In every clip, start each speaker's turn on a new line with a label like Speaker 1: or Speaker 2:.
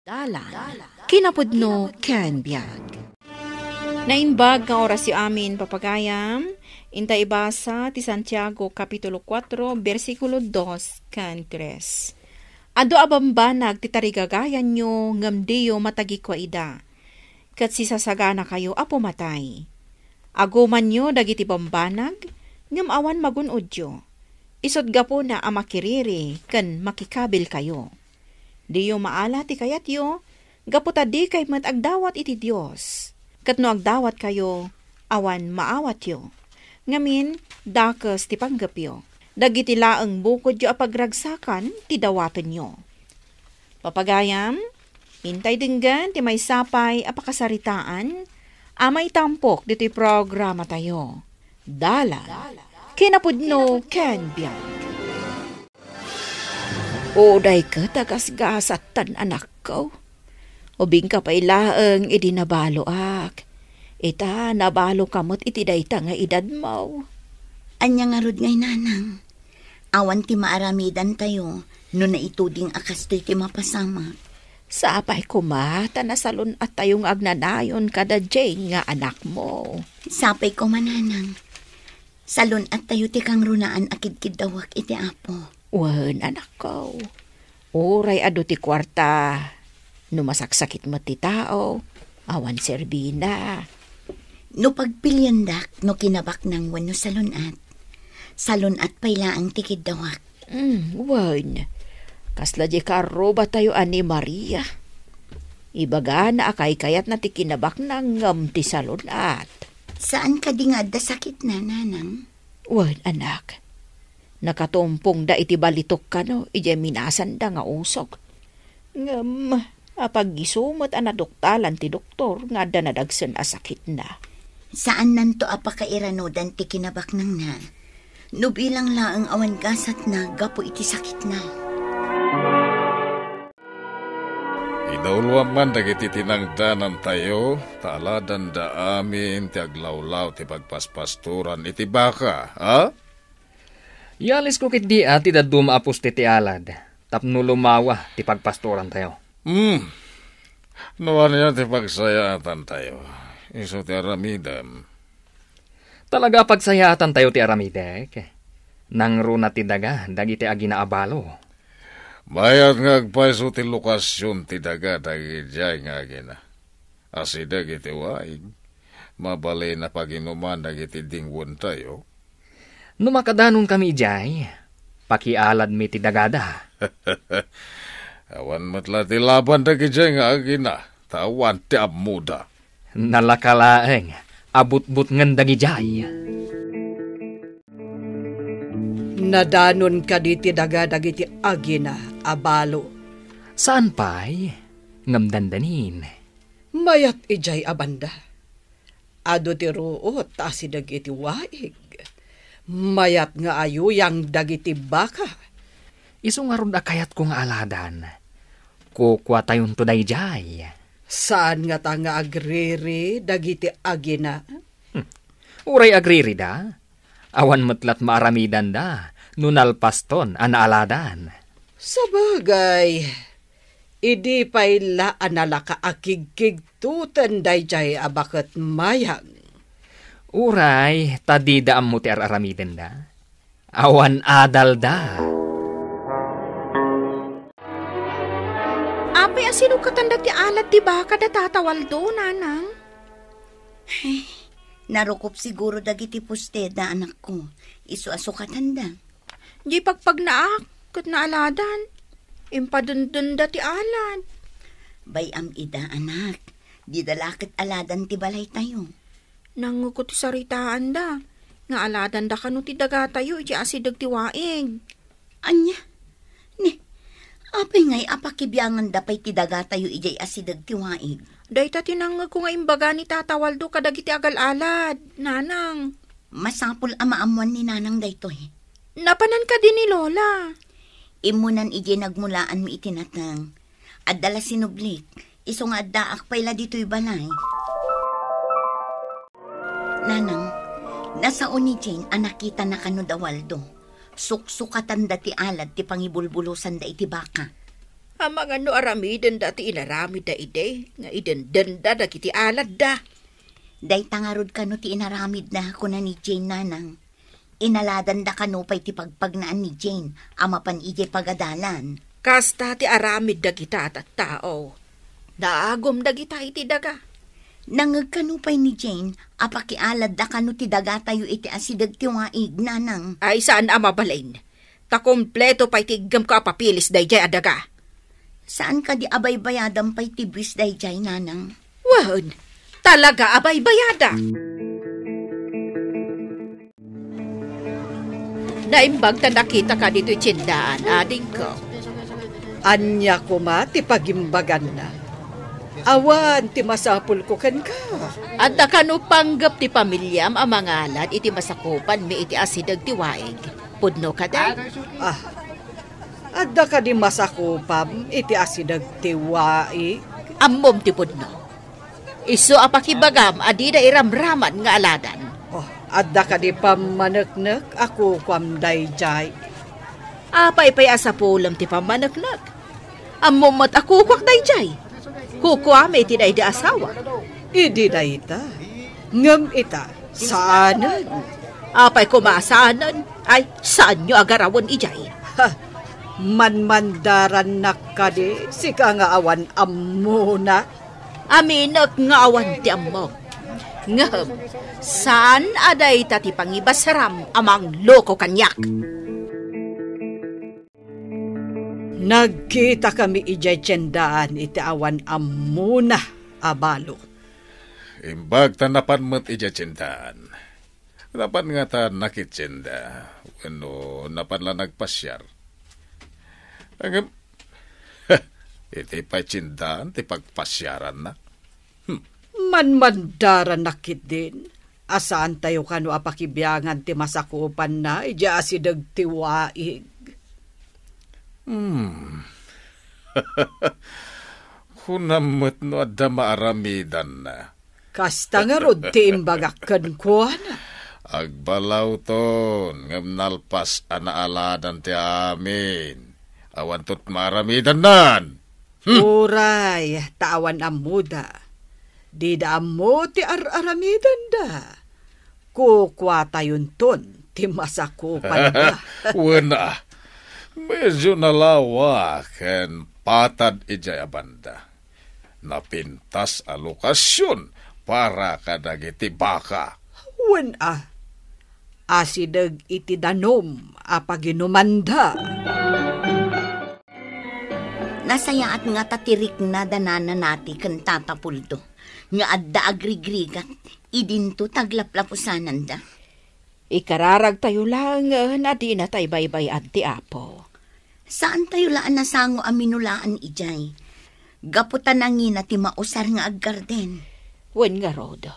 Speaker 1: Dalan, kinapudno ken biag. Naimbag nga oras yu amin papagayam, inta ibasa ti Santiago Kapitulo 4, versikulo 2 ken 3. Ado abambanag ti tarigagayan nyo ngamdiyo matagi kwa ida, kat sisasagana kayo apo matay. Aguman nyo dagiti bambanag, ngam awan magunudyo. Isod gapo na amakiriri ken makikabil kayo. Diyo maala ti kayat yo, gaputa di kay matagdawat iti Diyos. Kat no agdawat kayo, awan maawat yo. Ngamin, dakes ti panggap yo. Dagiti laeng bukod yo apagragsakan, ti dawaten yo. Papagayam, hintay dinggan ti may sapay apakasaritaan, amay tampok dito'y programa tayo. Dalan, kinapudno ken biag. Oday ka tagasgasatan anak ko. Ubing ka pa ilaeng idi nabalo ak. Ita nabalo kamot iti dayta nga edad mo.
Speaker 2: Anya nga rod ngay nanang. Awan ti maaramidan tayo no na ituding akas to'y ti mapasama.
Speaker 1: Sapay kumata na salon at tayong agnanayon kada jay nga anak mo.
Speaker 2: Sapay ko mananang. Salon at tayo ti kang runaan akid-kid dawak iti apo.
Speaker 1: Wan, anak ko. Uray ado ti kwarta. Numasaksakit mo ti tao. Awan serbina.
Speaker 2: No pagpilyandak, no kinabak ng wano salunat. Salunat pailaang tikid dawak.
Speaker 1: Wan. Kasla di karo ba tayo ani Maria? Ibaga na akay kayat na ti kinabak ng ti salunat.
Speaker 2: Saan ka di nga da sakit na, nanang?
Speaker 1: Wan, anak. Nakatumpong da iti balitok ka no, ije minasan da nga usok. Ngam, apag-isumot anadoktalan ti doktor nga da nadagsan asakit na.
Speaker 2: Saan nanto apakairanodan ti kinabak nang na? No bilang laang awan gasat na, gapo iti sakit na.
Speaker 3: Idawluan man dagiti tinangdanan tayo, taladan da amin ti aglawlaw ti pagpaspasturan iti baka, ha?
Speaker 4: Yalis ko kit di ti dadum apos ti alad. Tapno lumawa ti pagpastoran tayo.
Speaker 3: Nuwan yan ti pagsayatan tayo. Iso ti aramidam.
Speaker 4: Talaga pagsayatan tayo ti aramidek. Nang runa ti daga, dagiti aginaabalo.
Speaker 3: Bayat nga agpaiso ti lokasyon ti daga dagijay nga agina. Asida giti waig. Mabalay na paginuman dagiti dingwon tayo.
Speaker 4: Numakadanon kami ijay, pakialad mi ti dagada.
Speaker 3: Awan matla ti laban da kijay nga agina, tawan ti amuda.
Speaker 4: Nalakalaeng, abut-but ngan dagijay.
Speaker 5: Nadanon ka di ti dagada iti agina, abalo.
Speaker 4: Saan pa'y? Ngamdandanin.
Speaker 5: Mayat ijay abanda. Ado ti ruot, asidag iti waig. Mayat nga ayo yang dagiti baka.
Speaker 4: Iso nga ron akayat kong aladan. Kukwa tayon to dayjay.
Speaker 5: Saan nga ta nga agriri dagiti agina?
Speaker 4: Uray agriri da. Awan matlat maaramidan da. Nunalpaston anaaladan.
Speaker 5: Sabagay. Idi pa'y laan nalaka akigkigtutan dayjay abakat mayang.
Speaker 4: Uray, tadida am mo ti aramiden da. Awan adal da.
Speaker 1: Apay asino katanda ti alat ti baka da tatawal do, nanang?
Speaker 2: Ay, narukop siguro dagiti puste da anak ko. Isu aso katanda.
Speaker 1: Di pagpagnaak, kat naaladan. Impadundun da ti alat.
Speaker 2: Bayam ida anak. Di dalakit aladan ti balay tayo.
Speaker 1: Nangukot ti saritaan da. Nga aladan da kanu ti daga tayo, iti asidag ti waig.
Speaker 2: Anya? Ni, apay ngay apakibiyangan da pa'y ti daga tayo ijay asidag ti waig.
Speaker 1: Dayta tinangag ko nga imbaga ni tatawal do kadag iti agal-alad, nanang.
Speaker 2: Masapul amaamuan ni nanang dayto eh.
Speaker 1: Napanan ka din ni Lola.
Speaker 2: Imunan ijay nagmulaan mi itinatang. At dala sinublik, iso nga daak pa'y la dito'y balay. Nanang, nasa ni Jane anakita na kano da Waldo. Suksukatan da ti alad ti pangibulbulusan da iti baka.
Speaker 6: Amang ano aramiden dati inaramid da ide, nga idendenda da kiti alad da.
Speaker 2: Day tangarod kano ti inaramid na ako na ni Jane nanang. Inaladan da kano pa'y ti pagpagnaan ni Jane, ama pan ije pagadalan.
Speaker 6: Kasta ti aramid da kita at tao. Naagom da kita iti daga.
Speaker 2: Nangag kano pa'y ni Jane, apakialad da kano ti daga tayo iti asidag ti waig nanang.
Speaker 6: Ay saan ama balain? Ta kompleto pa'y tigam ka papilis day jay adaga.
Speaker 2: Saan ka di abay bayadan pa'y tibis day jay nanang?
Speaker 6: Wan, talaga abay bayada. Naimbag ta nakita ka dito tsindaan, ading ko.
Speaker 5: Anya ko ma, ti pagimbagan na. Awan, ti masapul ko kan ka.
Speaker 6: At kano panggap ti pamilyam ang mga alad iti masakupan mi iti asidag ti waig. Pudno ka day?
Speaker 5: Adda ka di masakupam, iti asidag ti waig.
Speaker 6: Ammom ti pudno. Iso apakibagam adida iramraman nga aladan.
Speaker 5: Adda ka di pamanaknak, ako kwamday jay.
Speaker 6: Apay pay asapulam ti pamanaknak. Ammom mat ako kwak day jay. Kukwame ti day di asawa.
Speaker 5: Idi da ita. Ngam ita, saanan.
Speaker 6: Apay kumasanan, ay saan nyo agarawan ijay?
Speaker 5: Manmandaran na ka di, sika nga awan amuna.
Speaker 6: Aminak nga awan ti ammo. Ngam, saan aday tati pangibasaram amang loko kanyak?
Speaker 5: Nagkita kami ijay tiyendaan iti awan amuna, abalo.
Speaker 3: Imbag tanapan mo't ija tsintaan. Napan nga ta nakitsinda. Ano, napan lang nagpasyar. Ang iti pa tsintaan, ti pagpasyaran na.
Speaker 5: Manmandaran nakit din. Asaan tayo kano apakibiyangan ti masakupan na, ija asidag ti waig.
Speaker 3: Kunamot no adda maaramidan na.
Speaker 5: Kasta nga rod ti imbagakan ko na.
Speaker 3: Agbalaw ton, ngam nalpas anaaladan ti amin. Awan tot maaramidan nan.
Speaker 5: Uray, tawan amuda. Di da mo ti aramidan da. Kukwa tayon ton, ti masakupan da.
Speaker 3: Wala. Medyo nalawa ken patad ijay abanda. Napintas a lokasyon para kadagiti baka.
Speaker 5: Wala. Asidag iti danom apaginumanda.
Speaker 2: Nasaya at nga tatirik na danana nati kan tatapuldo. Nga adda agrigrigat, idinto taglaplapusanan da.
Speaker 6: Ikararag tayo lang na di na tayo baybay at ti apo.
Speaker 2: Saan tayo laan nasango aminulaan ijay? Gaputan nangin na ti mausar nga aggarden.
Speaker 6: Wen nga rodo.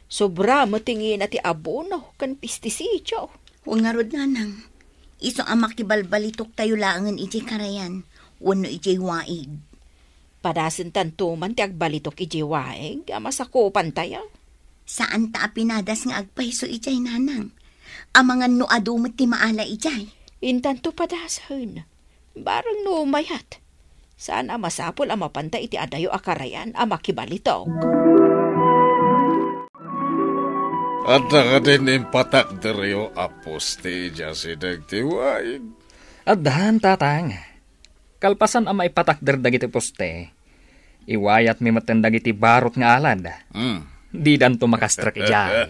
Speaker 6: Sobra matingin na ti abono kan pistisityo.
Speaker 2: Huwag nga rod nanang. Iso ang makibalbalitok tayo laangan ijay karayan. Wano ijay waig.
Speaker 6: Padasin tantuman ti agbalitok ijay waig. Amasakupan tayo.
Speaker 2: Saan ta pinadas nga agpaiso ijay nanang? Amangan no adumot ti maala ijay.
Speaker 6: Intanto padasan. Barang no mayat. Saan amasapol amapanta iti adayo akarayan amakibalitok.
Speaker 3: At ka din impatak deryo apos ti ija si dagtiwaig.
Speaker 4: Addahan tatang. Kalpasan ang maipatakder dagiti poste. Iwayat mi matendag iti barot nga alad. Di dan to makastrak ijay.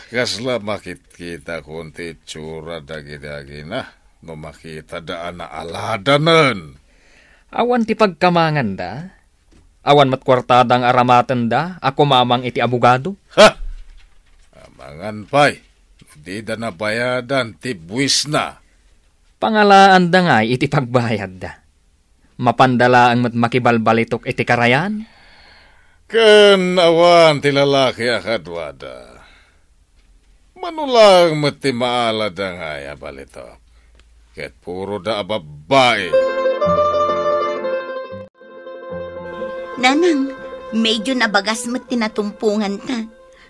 Speaker 3: Kasla makit-kita kunti tsura dagi-dagi na. No makita daan na aladanan.
Speaker 4: Awan ti pagkamangan da. Awan matkwartadang aramatan da. Ako mamang iti abogado.
Speaker 3: Ha! Amangan pa'y. Di da na bayadan ti buwis na.
Speaker 4: Pangalaan da nga iti pagbayad da. Mapandala ang makibalbalitok iti karayan.
Speaker 3: Ken awan ti lalaki akadwada. Manulang mati maala da nga ya balitok. Ket puro da babae.
Speaker 2: Nanang, medyo nabagas mo't tinatumpungan ta.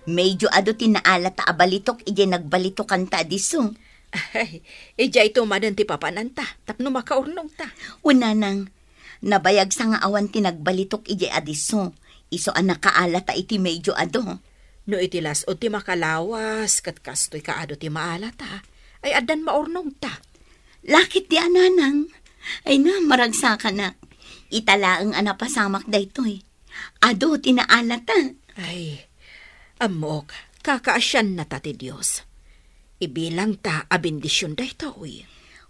Speaker 2: Medyo ado tinaala ta abalitok ije nagbalitok ta diso.
Speaker 6: Ay, ijay tumadan ti papananta, tapno makaurnong ta.
Speaker 2: Unanang, nabayag sa nga awan tinagbalitok ije adiso. Iso ang nakaalata iti medyo ado.
Speaker 6: No itilas o ti makalawas, kat kastoy kaado ti maalata, ay adan maurnong ta.
Speaker 2: Lakit di ananang. Ay na, maragsa ka na. Italaang anapasamak daytoy. Ado, tinaalata.
Speaker 6: Ay, amok, kakaasyan na ta ti Diyos. Ibilang ta abindisyon daytoy.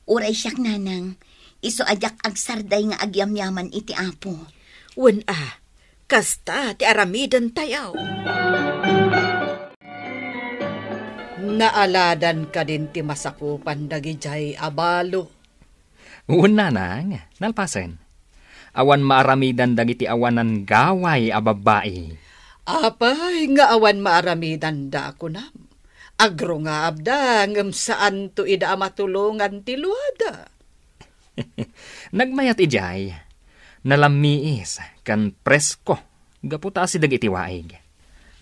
Speaker 2: Uray siyak nanang. Iso ajak agsarday nga agyamyaman iti apo.
Speaker 6: Wen kasta ti aramidan tayaw.
Speaker 5: Naaladan ka din ti masakupan dagijay abalo.
Speaker 4: Una nang, nalpasen. Awan maaramidan dagiti awanan gaway a babae.
Speaker 5: Apay, nga awan maaramidan da ako na. Agro nga abda, ngam saan to ida matulungan ti luada.
Speaker 4: Nagmayat ijay, nalamiis, kan presko, gaputa si dagiti waig.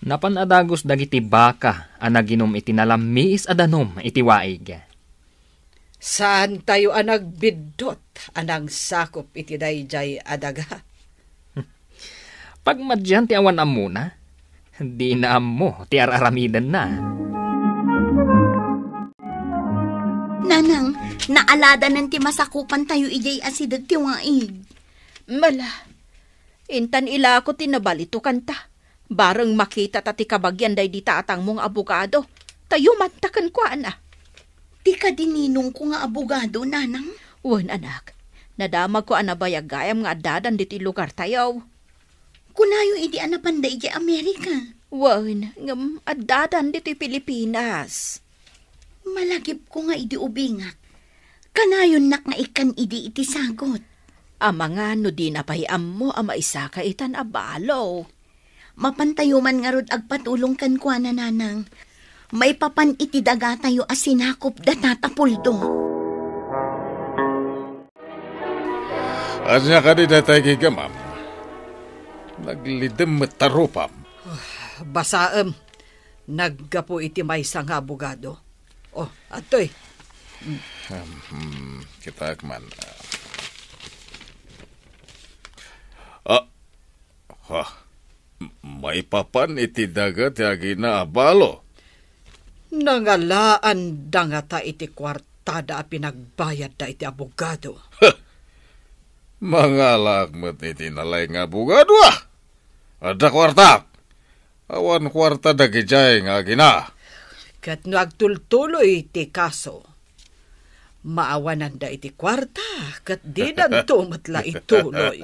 Speaker 4: Napanadagos dagiti baka, anaginom iti nalamiis adanom iti waig.
Speaker 5: Saan tayo nagbidot, anang sakop iti dayjay adaga?
Speaker 4: Pagmadyan ti awan amuna, di na mo ti araramidan na.
Speaker 2: Nanang, naaladan ng ti masakupan tayo ijay asidag ti waig.
Speaker 6: Mala, intan ila ako tinabalito kanta. Barang makita tati kabagyan day di taatang mong abogado, tayo mantakan ko ana.
Speaker 2: Di ka dininong ko nga abogado, nanang.
Speaker 6: Wan anak, nadamag ko anabayagayam nga adadan diti lugar tayaw.
Speaker 2: Kunayo idi anapanda iti Amerika.
Speaker 6: Wan, ngam adadan diti Pilipinas.
Speaker 2: Malagip ko nga idi ubingak. Kanayon nak nga ikan idi iti sagot.
Speaker 6: Ama nga no di napahiam mo ama isa ka itan abalo.
Speaker 2: Mapantayuman nga rod agpatulong kan kwa na nanang. May papan iti daga tayo asinakop da tatapuldo.
Speaker 3: Anya ka di datay kigamam. Naglidem tarupam.
Speaker 5: Basaem, naggapo iti may sang abogado. Oh, atoy.
Speaker 3: Kita man. May papan iti dagat yagi na abalo.
Speaker 5: Nangalaan da nga ta iti kwartada a pinagbayad da iti abogado.
Speaker 3: Mga lakmat iti nalay nga abogado Ada kwarta. Awan kwarta dagijay nga gina.
Speaker 5: Kat no agtultuloy iti kaso, maawanan da iti kwarta, kat di dan tumatla ituloy.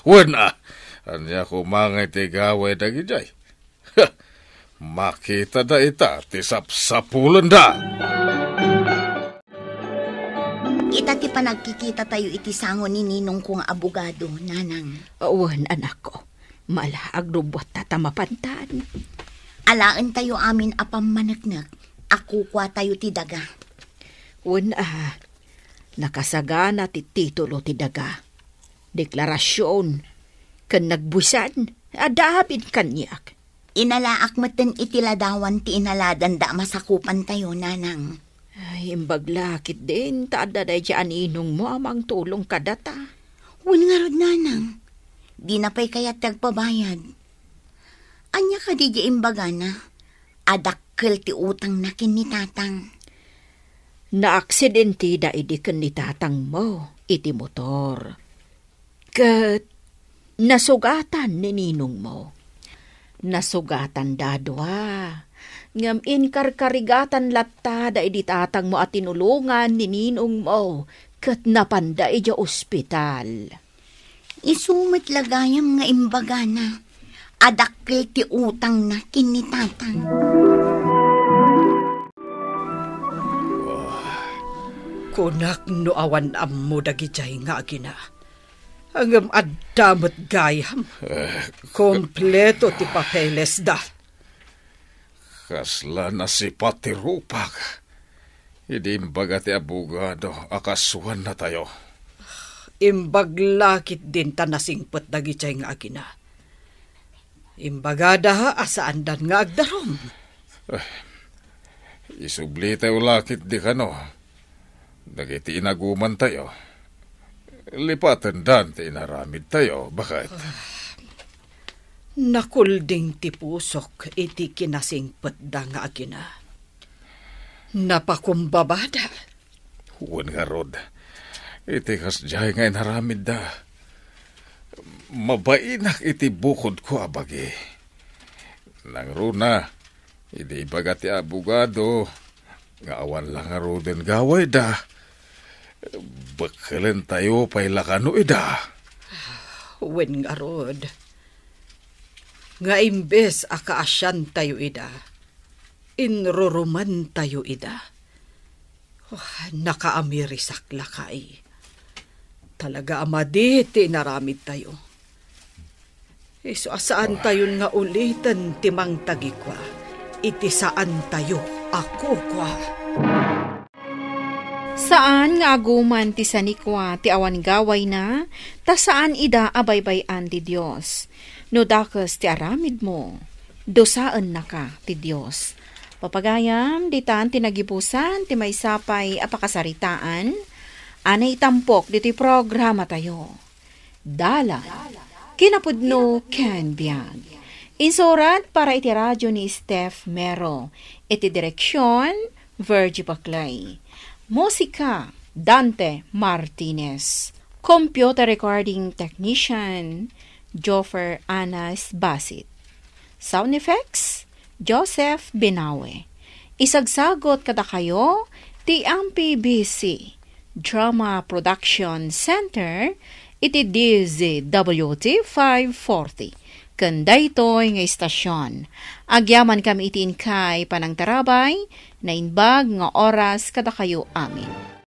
Speaker 3: Wana, anya kumangay ti gaway dagijay. Makita da ita, ti sapsapulan da.
Speaker 2: Ita ti panagkikita tayo iti sango ni ninong kong abogado, nanang.
Speaker 6: Wan anak ko, mala agrubot tatamapantan.
Speaker 2: Alaan tayo amin apam managnak, ako kwa tayo ti daga.
Speaker 6: Wan nakasagana ti titulo ti daga. Deklarasyon, kan nagbusan, adabin kanyak.
Speaker 2: Inalaak maten itiladawan ti inaladan da masakupan tayo, nanang.
Speaker 6: Ay, imbaglakit din, taada day dyan inong mo amang tulong kadata.
Speaker 2: Wan nga rod, nanang. Di na pa'y kaya't tagpabayad. Anya ka di di imbaga na, adakkel ti utang na kinitatang.
Speaker 6: Na-aksidente da idikan ni tatang mo, iti motor. Kat nasugatan ni ninong mo. Nasugatan dadwa. Ngam inkarkarigatan latta da iditatang mo at tinulungan ni ninong mo. Kat napanda ija ospital.
Speaker 2: Isumit lagayam nga imbaga na, adakkel ti utang na kinitatang.
Speaker 5: Kunak no awan ammo dagijay nga agina. Hangam adamot gayam. Kompleto ti papeles da.
Speaker 3: Kasla na si Pati Rupak. Hindi imbaga ti abogado, akasuhan na tayo.
Speaker 5: Imbaglakit din tanasingpot dagijay nga agina. Imbagada asaan dan nga agdarom.
Speaker 3: Isubli tayo lakit di kano. Dagiti inaguman tayo. Lipatan dan ti inaramid tayo. Bakit?
Speaker 5: Nakulding ti pusok iti kinasingpet da nga agina. Napakumbabada.
Speaker 3: Huwan nga rod. Iti kasjay nga inaramid da. Mabainak iti bukod ko abagi. Nang runa, iti bagat ti abogado, nga awan lang nga roden gaway da. Bakalan tayo pay lakano ida.
Speaker 5: Wen nga rod. Nga imbes akaasyan tayo ida. Inruruman tayo ida. Nakaamirisak lakay. Talaga amadi tinaramid tayo. So asaan tayo nga ulitan timang tagikwa. Iti saan tayo ako kwa.
Speaker 1: Saan nga aguman ti sanikwa ti awan gaway na, ta saan ida abaybayan ti Diyos. No dakes ti aramid mo, dosaan na ka ti Diyos. Papagayam, ditan tinagipusan ti may sapay apakasaritaan, anay tampok diti programa tayo. Dala, kinapudno Ken Biag. Insurat para iti radyo ni Steph Mero. Iti direksyon, Virgie Paclay. Musika, Dante Martinez. Computer recording technician, Joffer Anas Basit. Sound effects, Joseph Binawe. Isagsagot kada kayo, ti MPBC Drama Production Center, iti DZWT 540. Kanda ito'y nga istasyon. Agyaman kami itin kay panang tarabay, na inbag nga oras kada kayo amin.